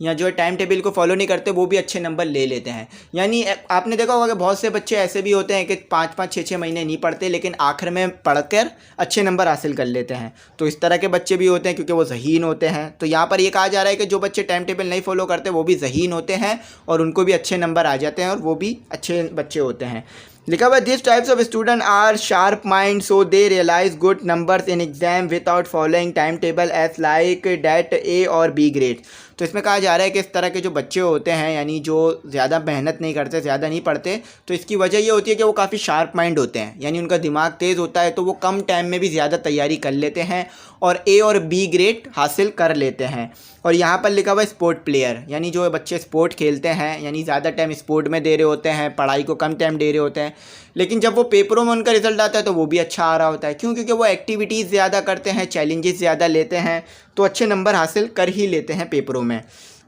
या जो टाइम टेबल को फॉलो नहीं करते वो भी अच्छे नंबर ले लेते हैं। यानी आपने देखा होगा कि बहुत से बच्चे ऐसे भी होते हैं कि 5-5 6-6 महीने नहीं पढ़ते लेकिन आखिर में पढ़कर अच्छे नंबर हासिल कर लेते हैं। तो इस तरह के बच्चे भी होते हैं क्योंकि वो ज़हीन होते हैं। तो यहाँ पर ये कहा जा रहा है कि जो बच्चे टाइम टेबल नहीं फॉलो करते वो भी ज़हीन होते हैं और उनको भी अच्छे नंबर आ जाते हैं और वो भी अच्छे बच्चे होते हैं। लिखा हुआ this types of student are sharp mind so they realise good numbers in exam without following time table as like date A और बी ग्रेड। तो इसमें कहा जा रहा है कि इस तरह के जो बच्चे होते हैं यानी जो ज़्यादा मेहनत नहीं करते, ज़्यादा नहीं पढ़ते, तो इसकी वजह ये होती है कि वो काफ़ी शार्प माइंड होते हैं, यानी उनका दिमाग तेज़ होता है तो वो कम टाइम में भी ज़्यादा तैयारी कर लेते हैं और ए और बी ग्रेड हासिल कर लेते हैं। और यहाँ पर लिखा हुआ स्पोर्ट प्लेयर, यानी जो बच्चे स्पोर्ट खेलते हैं यानी ज़्यादा टाइम स्पोर्ट में दे रहे होते हैं, पढ़ाई को कम टाइम दे रहे होते हैं, लेकिन जब वो पेपरों में उनका रिजल्ट आता है तो वो भी अच्छा आ रहा होता है। क्यों? क्योंकि वो एक्टिविटीज़ ज़्यादा करते हैं, चैलेंजेस ज़्यादा लेते हैं, तो अच्छे नंबर हासिल कर ही लेते हैं पेपरों में।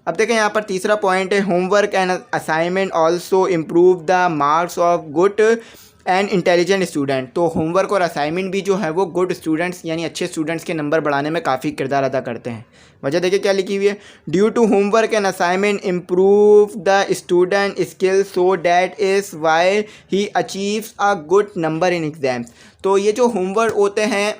अब देखें यहाँ पर तीसरा पॉइंट है homework and assignment also improve the marks of good and intelligent student. तो होमवर्क और असाइनमेंट भी जो है वो गुड स्टूडेंट्स यानी अच्छे स्टूडेंट्स के नंबर बढ़ाने में काफ़ी किरदार अदा करते हैं। वजह देखिए क्या लिखी हुई है, due to homework and assignment improve the student skill so that is why he achieves a good number in exams. तो ये जो होमवर्क होते हैं,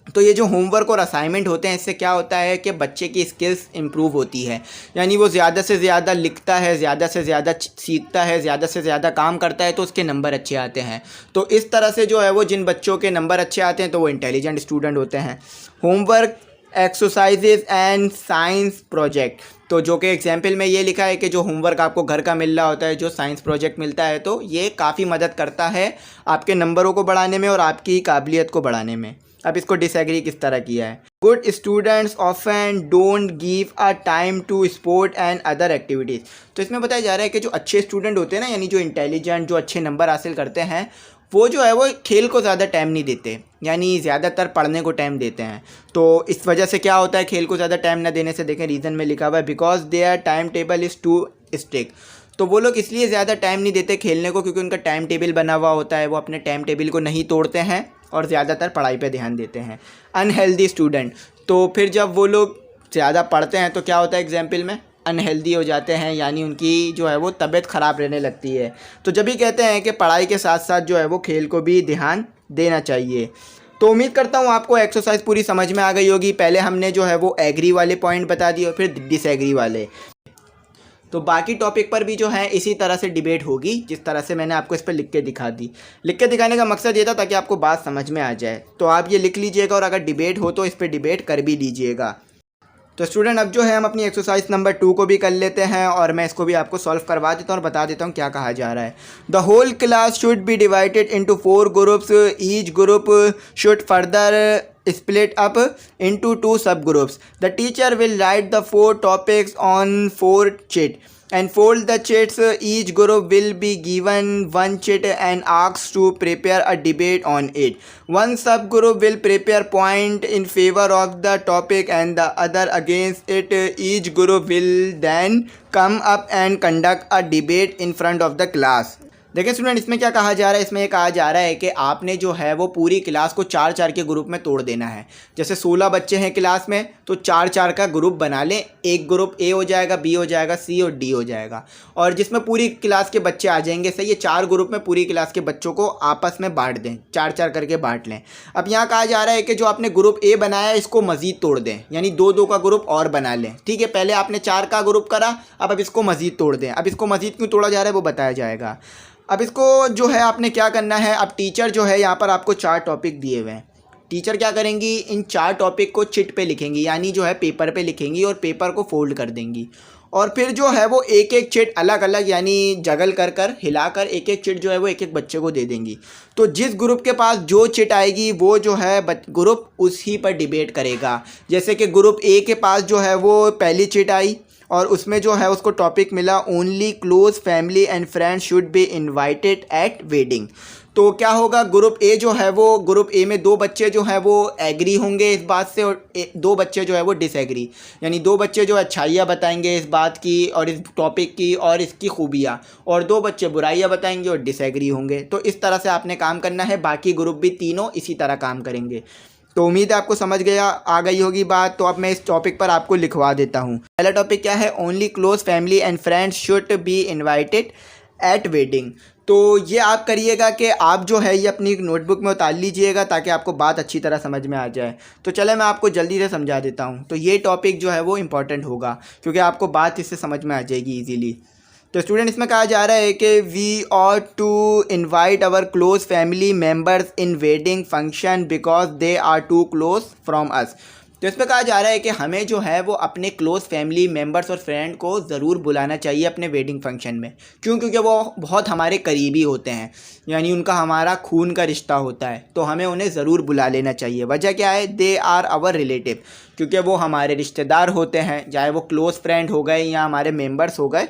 तो ये जो होमवर्क और असाइनमेंट होते हैं इससे क्या होता है कि बच्चे की स्किल्स इम्प्रूव होती है, यानी वो ज़्यादा से ज़्यादा लिखता है, ज़्यादा से ज़्यादा सीखता है, ज़्यादा से ज़्यादा काम करता है तो उसके नंबर अच्छे आते हैं। तो इस तरह से जो है वो जिन बच्चों के नंबर अच्छे आते हैं तो वो इंटेलिजेंट स्टूडेंट होते हैं। Homework exercises and science project, तो जो कि एग्जाम्पल में ये लिखा है कि जो होमवर्क आपको घर का मिल रहा होता है, जो साइंस प्रोजेक्ट मिलता है, तो ये काफ़ी मदद करता है आपके नंबरों को बढ़ाने में और आपकी काबिलियत को बढ़ाने में। अब इसको डिसएग्री किस तरह किया है, good students often don't give a time to sport and other activities. तो इसमें बताया जा रहा है कि जो अच्छे स्टूडेंट होते हैं ना, यानी जो इंटेलिजेंट, जो अच्छे नंबर हासिल करते हैं, वो जो है वो खेल को ज़्यादा टाइम नहीं देते, यानी ज़्यादातर पढ़ने को टाइम देते हैं। तो इस वजह से क्या होता है, खेल को ज़्यादा टाइम ना देने से देखें रीज़न में लिखा हुआ है because their time table is too strict. तो वो लोग इसलिए ज़्यादा टाइम नहीं देते खेलने को क्योंकि उनका टाइम टेबल बना हुआ होता है, वो अपने टाइम टेबल को नहीं तोड़ते हैं और ज़्यादातर पढ़ाई पे ध्यान देते हैं। अनहेल्दी स्टूडेंट, तो फिर जब वो लोग ज़्यादा पढ़ते हैं तो क्या होता है एग्जाम्पल में, अनहेल्दी हो जाते हैं, यानी उनकी जो है वो तबीयत ख़राब रहने लगती है। तो जब भी कहते हैं कि पढ़ाई के साथ साथ जो है वो खेल को भी ध्यान देना चाहिए। तो उम्मीद करता हूँ आपको एक्सरसाइज पूरी समझ में आ गई होगी। पहले हमने जो है वो एग्री वाले पॉइंट बता दिए और फिर डिसएग्री वाले। तो बाकी टॉपिक पर भी जो है इसी तरह से डिबेट होगी जिस तरह से मैंने आपको इस पर लिख के दिखा दी। लिख के दिखाने का मकसद ये था ताकि आपको बात समझ में आ जाए। तो आप ये लिख लीजिएगा और अगर डिबेट हो तो इस पर डिबेट कर भी लीजिएगा। तो स्टूडेंट अब जो है हम अपनी एक्सरसाइज नंबर 2 को भी कर लेते हैं और मैं इसको भी आपको सॉल्व करवा देता हूँ और बता देता हूँ क्या कहा जा रहा है। The whole class should be divided into 4 groups, each group should further split up into 2 subgroups. The teacher will write the 4 topics on 4 sheets and fold the sheets. Each group will be given 1 sheet and asked to prepare a debate on it. One subgroup will prepare point in favor of the topic and the other against it. Each group will then come up and conduct a debate in front of the class. देखिए student, इसमें क्या कहा जा रहा है, इसमें ये कहा जा रहा है कि आपने जो है वो पूरी क्लास को 4-4 के ग्रुप में तोड़ देना है। जैसे 16 बच्चे हैं क्लास में तो 4-4 का ग्रुप बना लें। एक ग्रुप ए हो जाएगा, बी हो जाएगा, सी और डी हो जाएगा, और जिसमें पूरी क्लास के बच्चे आ जाएंगे। सही है, 4 ग्रुप में पूरी क्लास के बच्चों को आपस में बांट दें, 4-4 करके बांट लें। अब यहाँ कहा जा रहा है कि जो आपने ग्रुप ए बनाया है इसको मज़ीद तोड़ दें, यानी 2-2 का ग्रुप और बना लें। ठीक है, पहले आपने 4 का ग्रुप करा, अब इसको मज़ीद तोड़ दें। अब इसको मज़ीद क्यों तोड़ा जा रहा है वो बताया जाएगा। अब इसको जो है आपने क्या करना है, अब टीचर जो है यहाँ पर आपको 4 टॉपिक दिए हुए हैं। टीचर क्या करेंगी, इन 4 टॉपिक को चिट पे लिखेंगी, यानी जो है पेपर पे लिखेंगी और पेपर को फोल्ड कर देंगी। और फिर जो है वो एक एक चिट अलग अलग यानी जगल कर कर हिलाकर एक एक चिट जो है वो एक एक बच्चे को दे देंगी। तो जिस ग्रुप के पास जो चिट आएगी वो जो है ग्रुप उसी पर डिबेट करेगा। जैसे कि ग्रुप ए के पास जो है वो पहली चिट आई और उसमें जो है उसको टॉपिक मिला only close family and friends should be invited at wedding. तो क्या होगा, ग्रुप ए जो है वो ग्रुप ए में 2 बच्चे जो है वो एग्री होंगे इस बात से और 2 बच्चे जो है वो डिसएग्री, यानी 2 बच्चे जो अच्छाइयाँ बताएंगे इस बात की और इस टॉपिक की और इसकी खूबियाँ, और 2 बच्चे बुराइयाँ बताएंगे और डिसएग्री होंगे। तो इस तरह से आपने काम करना है, बाकी ग्रुप भी तीनों इसी तरह काम करेंगे। तो उम्मीद है आपको समझ आ गई होगी बात। तो अब मैं इस टॉपिक पर आपको लिखवा देता हूँ। पहला टॉपिक क्या है, only close family and friends should be invited at wedding. तो ये आप करिएगा कि आप जो है ये अपनी नोटबुक में उतार लीजिएगा ताकि आपको बात अच्छी तरह समझ में आ जाए। तो चले मैं आपको जल्दी से समझा देता हूँ। तो ये टॉपिक जो है वो इम्पॉर्टेंट होगा क्योंकि आपको बात इससे समझ में आ जाएगी ईजीली। तो स्टूडेंट इसमें कहा जा रहा है कि we ought to invite our close family members in wedding function because they are too close from us. तो इसमें कहा जा रहा है कि हमें जो है वो अपने क्लोज़ फैमिली मेम्बर्स और फ्रेंड को ज़रूर बुलाना चाहिए अपने वेडिंग फंक्शन में। क्यों? क्योंकि वो बहुत हमारे करीबी होते हैं, यानी उनका हमारा खून का रिश्ता होता है, तो हमें उन्हें ज़रूर बुला लेना चाहिए। वजह क्या है, दे आर आवर रिलेटिव, क्योंकि वो हमारे रिश्तेदार होते हैं, चाहे वो क्लोज़ फ्रेंड हो गए या हमारे मेम्बर्स हो गए,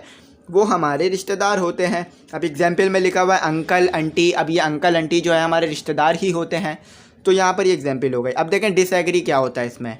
वो हमारे रिश्तेदार होते हैं। अब एग्जाम्पल में लिखा हुआ है अंकल आंटी, अब ये अंकल आंटी जो है हमारे रिश्तेदार ही होते हैं, तो यहाँ पर ये एग्जाम्पल हो गई। अब देखें डिसएग्री क्या होता है इसमें,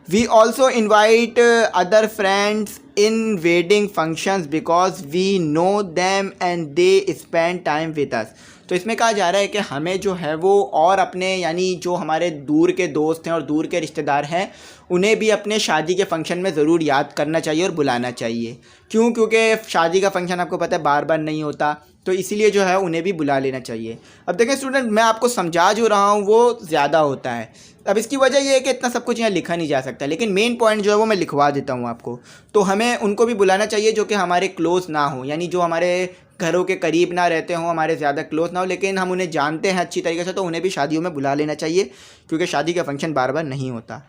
we also invite other friends in wedding functions because we know them and they spend time with us. तो इसमें कहा जा रहा है कि हमें जो है वो और अपने यानी जो हमारे दूर के दोस्त हैं और दूर के रिश्तेदार हैं उन्हें भी अपने शादी के फंक्शन में ज़रूर याद करना चाहिए और बुलाना चाहिए। क्यों? क्योंकि शादी का फंक्शन आपको पता है बार बार नहीं होता, तो इसीलिए जो है उन्हें भी बुला लेना चाहिए। अब देखें स्टूडेंट, मैं आपको समझा जो रहा हूँ वो ज़्यादा होता है। अब इसकी वजह ये है कि इतना सब कुछ यहाँ लिखा नहीं जा सकता, लेकिन मेन पॉइंट जो है वो मैं लिखवा देता हूँ आपको। तो हमें उनको भी बुलाना चाहिए जो कि हमारे क्लोज़ ना हो, यानी जो हमारे घरों के करीब ना रहते हों, हमारे ज़्यादा क्लोज़ ना हो, लेकिन हम उन्हें जानते हैं अच्छी तरीके से, तो उन्हें भी शादियों में बुला लेना चाहिए क्योंकि शादी का फंक्शन बार बार नहीं होता।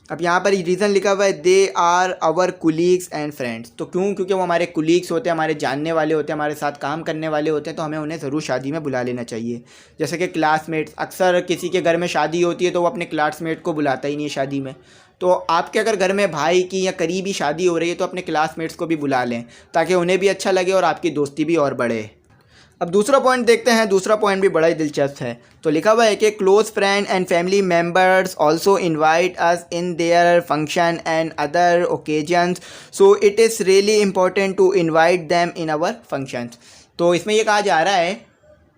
अब यहाँ पर रीज़न लिखा हुआ है they are our colleagues and friends. तो क्यों? क्योंकि वो हमारे कुलीग्स होते हैं, हमारे जानने वाले होते हैं, हमारे साथ काम करने वाले होते हैं, तो हमें उन्हें ज़रूर शादी में बुला लेना चाहिए। जैसे कि क्लासमेट्स, अक्सर किसी के घर में शादी होती है तो वो अपने क्लासमेट को बुलाता ही नहीं है शादी में। तो आपके अगर घर में भाई की या करीबी शादी हो रही है तो अपने क्लासमेट्स को भी बुला लें ताकि उन्हें भी अच्छा लगे और आपकी दोस्ती भी और बढ़े। अब दूसरा पॉइंट देखते हैं। दूसरा पॉइंट भी बड़ा ही दिलचस्प है। तो लिखा हुआ है कि close friend and family members also invite us in their function and other occasions, so it is really important to invite them in our functions. तो इसमें यह कहा जा रहा है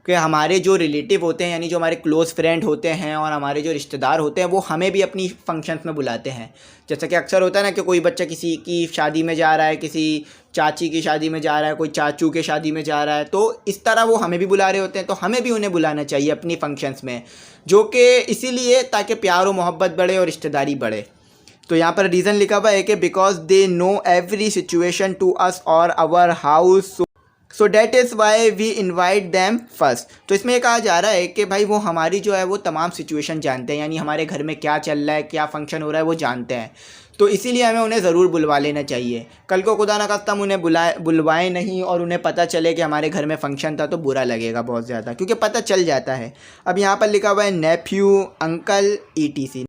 कि हमारे जो रिलेटिव होते हैं यानी जो हमारे क्लोज़ फ्रेंड होते हैं और हमारे जो रिश्तेदार होते हैं वो हमें भी अपनी फंक्शंस में बुलाते हैं। जैसा कि अक्सर होता है ना कि कोई बच्चा किसी की शादी में जा रहा है, किसी चाची की शादी में जा रहा है, कोई चाचू के शादी में जा रहा है, तो इस तरह वो हमें भी बुला रहे होते हैं, तो हमें भी उन्हें बुलाना चाहिए अपनी फंक्शंस में, जो कि इसीलिए ताकि प्यार और मोहब्बत बढ़े और रिश्तेदारी बढ़े। तो यहाँ पर रीज़न लिखा हुआ है कि because they know every situation to us और our house, so that is why we invite them first. तो इसमें ये कहा जा रहा है कि भाई वो हमारी जो है वो तमाम सिचुएशन जानते हैं, यानी हमारे घर में क्या चल रहा है, क्या फंक्शन हो रहा है वो जानते हैं, तो इसीलिए हमें उन्हें ज़रूर बुलवा लेना चाहिए। कल को खुदा ना खास्ता हम उन्हें बुलवाएं नहीं और उन्हें पता चले कि हमारे घर में फ़ंक्शन था तो बुरा लगेगा बहुत ज़्यादा, क्योंकि पता चल जाता है। अब यहाँ पर लिखा हुआ है नेफ्यू, अंकल, ETC।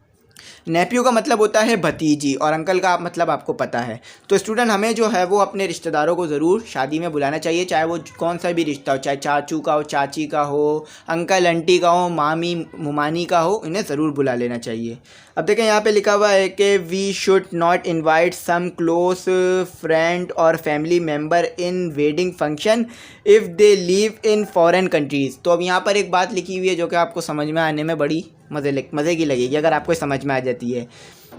नेफ्यू का मतलब होता है भतीजी और अंकल का मतलब आपको पता है। तो स्टूडेंट हमें जो है वो अपने रिश्तेदारों को ज़रूर शादी में बुलाना चाहिए, चाहे वो कौन सा भी रिश्ता हो, चाहे चाचू का हो, चाची का हो, अंकल आंटी का हो, मामी मुमानी का हो, इन्हें ज़रूर बुला लेना चाहिए। अब देखें यहाँ पे लिखा हुआ है कि we should not invite some close friend और family member in wedding function if they live in foreign countries. तो अब यहाँ पर एक बात लिखी हुई है जो कि आपको समझ में आने में बड़ी मज़े की लगेगी अगर आपको समझ में आ जाती है।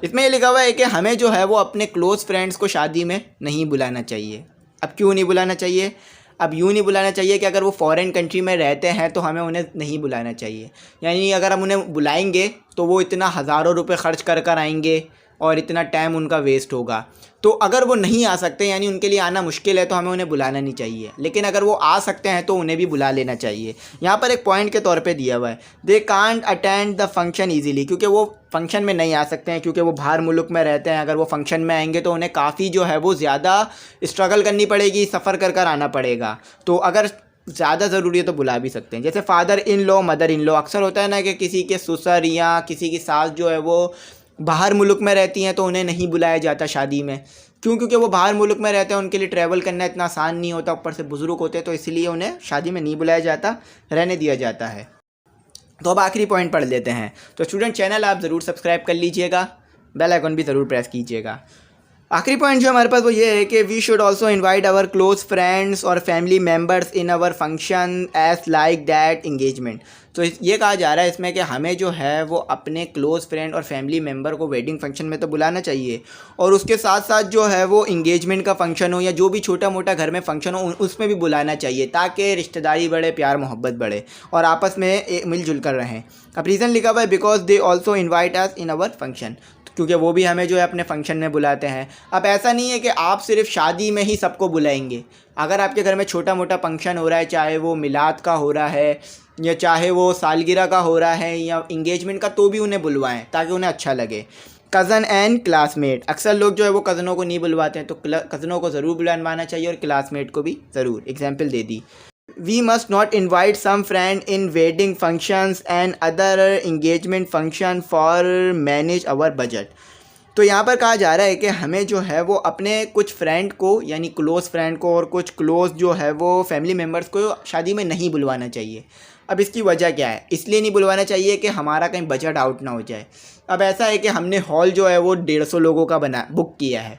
इसमें ये लिखा हुआ है कि हमें जो है वो अपने क्लोज़ फ्रेंड्स को शादी में नहीं बुलाना चाहिए। अब क्यों नहीं बुलाना चाहिए? अब यूँ नहीं बुलाना चाहिए कि अगर वो फॉरेन कंट्री में रहते हैं तो हमें उन्हें नहीं बुलाना चाहिए, यानी अगर हम उन्हें बुलाएंगे तो वो इतना हज़ारों रुपए ख़र्च कर आएंगे, और इतना टाइम उनका वेस्ट होगा। तो अगर वो नहीं आ सकते यानी उनके लिए आना मुश्किल है तो हमें उन्हें बुलाना नहीं चाहिए, लेकिन अगर वो आ सकते हैं तो उन्हें भी बुला लेना चाहिए। यहाँ पर एक पॉइंट के तौर पे दिया हुआ है, they can't attend the function easily, क्योंकि वो फंक्शन में नहीं आ सकते हैं, क्योंकि वो बाहर मुल्क में रहते हैं। अगर वो फंक्शन में आएंगे तो उन्हें काफ़ी जो है वो ज़्यादा स्ट्रगल करनी पड़ेगी, सफ़र कर कर आना पड़ेगा। तो अगर ज़्यादा ज़रूरी है तो बुला भी सकते हैं। जैसे father in law, mother in law, अक्सर होता है ना कि किसी के ससुर या किसी की सास जो है वो बाहर मुल्क में रहती हैं तो उन्हें नहीं बुलाया जाता शादी में। क्यों? क्योंकि वो बाहर मुल्क में रहते हैं, उनके लिए ट्रैवल करना इतना आसान नहीं होता, ऊपर से बुज़ुर्ग होते हैं, तो इसलिए उन्हें शादी में नहीं बुलाया जाता, रहने दिया जाता है। तो अब आखिरी पॉइंट पढ़ लेते हैं। तो स्टूडेंट, चैनल आप ज़रूर सब्सक्राइब कर लीजिएगा, बेल आइकन भी ज़रूर प्रेस कीजिएगा। आखिरी पॉइंट जो हमारे पास वो ये है कि we should also invite our close friends और family members in our function as like that engagement. तो ये कहा जा रहा है इसमें कि हमें जो है वो अपने क्लोज़ फ्रेंड और फैमिली मेम्बर को वेडिंग फंक्शन में तो बुलाना चाहिए, और उसके साथ साथ जो है वो इंगेजमेंट का फंक्शन हो या जो भी छोटा मोटा घर में फंक्शन हो उसमें भी बुलाना चाहिए, ताकि रिश्तेदारी बढ़े, प्यार मोहब्बत बढ़े और आपस में मिलजुल कर रहें। अब रीज़न लिखा हुआ है, because they also invite us in our function, क्योंकि वो भी हमें जो है अपने फंक्शन में बुलाते हैं। अब ऐसा नहीं है कि आप सिर्फ शादी में ही सबको बुलाएंगे। अगर आपके घर में छोटा मोटा फंक्शन हो रहा है, चाहे वो मिलाद का हो रहा है या चाहे वो सालगिरह का हो रहा है या इंगेजमेंट का, तो भी उन्हें बुलवाएं ताकि उन्हें अच्छा लगे। कज़न एंड क्लासमेट, अक्सर लोग जो है वो कज़नों को नहीं बुलवाते हैं, तो कज़नों को ज़रूर बुलवाना चाहिए और क्लासमेट को भी ज़रूर। Example they the, we must not invite some friend in wedding functions and other engagement function for manage our budget। तो यहाँ पर कहा जा रहा है कि हमें जो है वो अपने कुछ फ्रेंड को यानी क्लोज़ फ्रेंड को और कुछ क्लोज़ जो है वो फैमिली मेम्बर्स को शादी में नहीं बुलवाना चाहिए। अब इसकी वजह क्या है? इसलिए नहीं बुलवाना चाहिए कि हमारा कहीं बजट आउट ना हो जाए। अब ऐसा है कि हमने हॉल जो है वो 150 लोगों का बुक किया है,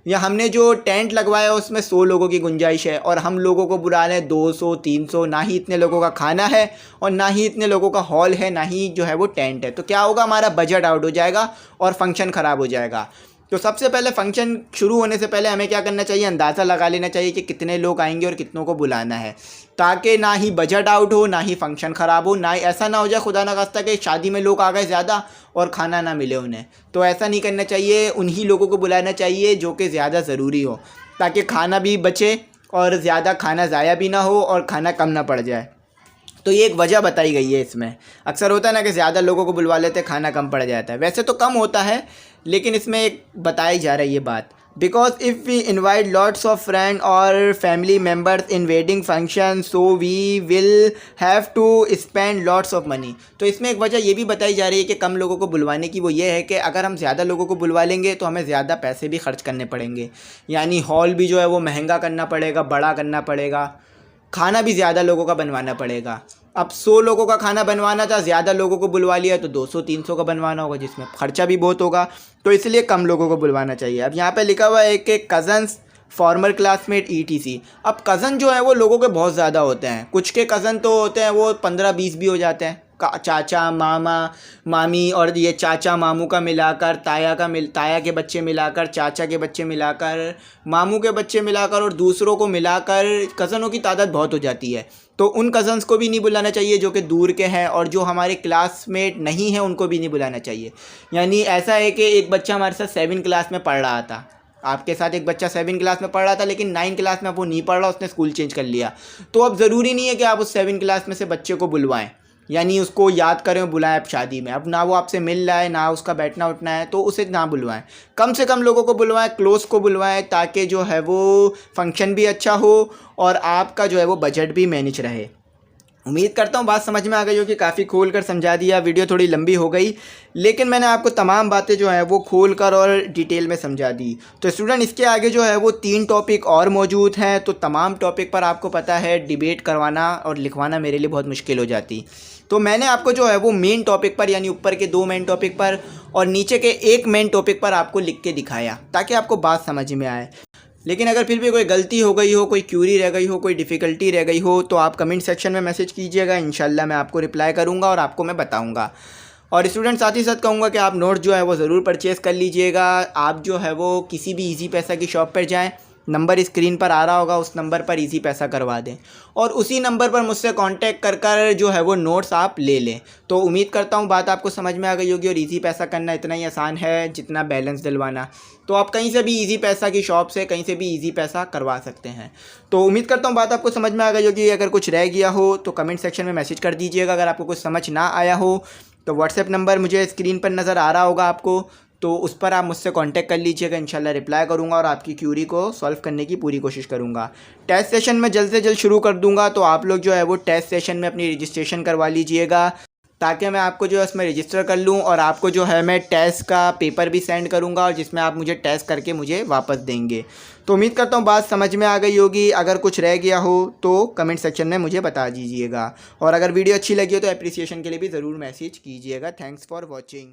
या हमने जो टेंट लगवाया है उसमें 100 लोगों की गुंजाइश है और हम लोगों को बुला लें 200 300, ना ही इतने लोगों का खाना है और ना ही इतने लोगों का हॉल है, ना ही जो है वो टेंट है, तो क्या होगा? हमारा बजट आउट हो जाएगा और फंक्शन ख़राब हो जाएगा। तो सबसे पहले फंक्शन शुरू होने से पहले हमें क्या करना चाहिए? अंदाज़ा लगा लेना चाहिए कि कितने लोग आएंगे और कितनों को बुलाना है, ताकि ना ही बजट आउट हो, ना ही फंक्शन ख़राब हो, ना ही ऐसा ना हो जाए खुदा ना खास्ता कि शादी में लोग आ गए ज़्यादा और खाना ना मिले उन्हें। तो ऐसा नहीं करना चाहिए, उन्हीं लोगों को बुलाना चाहिए जो कि ज़्यादा ज़रूरी हो, ताकि खाना भी बचे और ज़्यादा खाना ज़ाया भी ना हो और खाना कम ना पड़ जाए। तो ये एक वजह बताई गई है इसमें। अक्सर होता है ना कि ज़्यादा लोगों को बुलवा लेते हैं, खाना कम पड़ जाता है। वैसे तो कम होता है, लेकिन इसमें एक बताई जा रही है बात, because if we invite lots of friend और family members in wedding function so we will have to spend lots of money. तो इसमें एक वजह ये भी बताई जा रही है कि कम लोगों को बुलवाने की, वो ये है कि अगर हम ज़्यादा लोगों को बुलवा लेंगे तो हमें ज़्यादा पैसे भी खर्च करने पड़ेंगे, यानी हॉल भी जो है वो महंगा करना पड़ेगा, बड़ा करना पड़ेगा, खाना भी ज़्यादा लोगों का बनवाना पड़ेगा। अब 100 लोगों का खाना बनवाना था, ज़्यादा लोगों को बुलवा लिया तो 200-300 का बनवाना होगा, जिसमें खर्चा भी बहुत होगा, तो इसलिए कम लोगों को बुलवाना चाहिए। अब यहाँ पे लिखा हुआ है कि कज़न्स, फॉर्मर क्लासमेट ETC। अब कज़न जो है वो लोगों के बहुत ज़्यादा होते हैं, कुछ के कज़न तो होते हैं वो 15-20 भी हो जाते हैं, चाचा मामा मामी, और ये चाचा मामू का मिलाकर, ताया के बच्चे मिलाकर, चाचा के बच्चे मिलाकर, मामू के बच्चे मिलाकर और दूसरों को मिलाकर कज़नों की तादाद बहुत हो जाती है। तो उन कज़न्स को भी नहीं बुलाना चाहिए जो कि दूर के हैं, और जो हमारे क्लासमेट नहीं हैं उनको भी नहीं बुलाना चाहिए। यानी ऐसा है कि एक बच्चा हमारे साथ 7 क्लास में पढ़ रहा था, आपके साथ एक बच्चा 7 क्लास में पढ़ रहा था, लेकिन 9 क्लास में वो नहीं पढ़ रहा, उसने स्कूल चेंज कर लिया। तो अब ज़रूरी नहीं है कि आप उस 7 क्लास में से बच्चे को बुलवाएं, यानी उसको याद करें, बुलाएं आप शादी में। अब ना वो आपसे मिल रहा है, ना उसका बैठना उठना है, तो उसे ना बुलवाएं। कम से कम लोगों को बुलवाएं, क्लोज़ को बुलवाएं, ताकि जो है वो फंक्शन भी अच्छा हो और आपका जो है वो बजट भी मैनेज रहे। उम्मीद करता हूँ बात समझ में आ गई होगी, काफ़ी खोल कर समझा दिया। वीडियो थोड़ी लंबी हो गई, लेकिन मैंने आपको तमाम बातें जो हैं वो खोल कर और डिटेल में समझा दी। तो स्टूडेंट, इसके आगे जो है वो 3 टॉपिक और मौजूद हैं, तो तमाम टॉपिक पर आपको पता है डिबेट करवाना और लिखवाना मेरे लिए बहुत मुश्किल हो जाती। तो मैंने आपको जो है वो मेन टॉपिक पर, यानी ऊपर के 2 मेन टॉपिक पर और नीचे के 1 मेन टॉपिक पर आपको लिख के दिखाया, ताकि आपको बात समझ में आए। लेकिन अगर फिर भी कोई गलती हो गई हो, कोई क्यूरी रह गई हो, कोई डिफ़िकल्टी रह गई हो, तो आप कमेंट सेक्शन में मैसेज कीजिएगा, इंशाल्लाह मैं आपको रिप्लाई करूँगा और आपको मैं बताऊँगा। और स्टूडेंट, साथ ही साथ कहूँगा कि आप नोट जो है वो ज़रूर परचेज़ कर लीजिएगा। आप जो है वो किसी भी ईजी पैसा की शॉप पर जाएँ, नंबर स्क्रीन पर आ रहा होगा, उस नंबर पर इजी पैसा करवा दें और उसी नंबर पर मुझसे कांटेक्ट कर कर जो है वो नोट्स आप ले लें। तो उम्मीद करता हूँ बात आपको समझ में आ गई होगी और इजी पैसा करना इतना ही आसान है जितना बैलेंस दिलवाना। तो आप कहीं से भी इजी पैसा की शॉप से कहीं से भी इजी पैसा करवा सकते हैं। तो उम्मीद करता हूँ बात आपको समझ में आ गई होगी। अगर कुछ रह गया हो तो कमेंट सेक्शन में मैसेज कर दीजिएगा। अगर आपको कुछ समझ ना आया हो तो व्हाट्सएप नंबर मुझे स्क्रीन पर नज़र आ रहा होगा आपको, तो उस पर आप मुझसे कांटेक्ट कर लीजिएगा। इंशाल्लाह रिप्लाई करूंगा और आपकी क्यूरी को सॉल्व करने की पूरी कोशिश करूंगा। टेस्ट सेशन में जल्द से जल्द शुरू कर दूंगा, तो आप लोग जो है वो टेस्ट सेशन में अपनी रजिस्ट्रेशन करवा लीजिएगा ताकि मैं आपको जो है उसमें रजिस्टर कर लूँ और आपको जो है मैं टेस्ट का पेपर भी सेंड करूँगा और जिसमें आप मुझे टेस्ट करके मुझे वापस देंगे। तो उम्मीद करता हूँ बात समझ में आ गई होगी। अगर कुछ रह गया हो तो कमेंट सेक्शन में मुझे बता दीजिएगा और अगर वीडियो अच्छी लगी हो तो एप्रिसिएशन के लिए भी ज़रूर मैसेज कीजिएगा। Thanks for watching.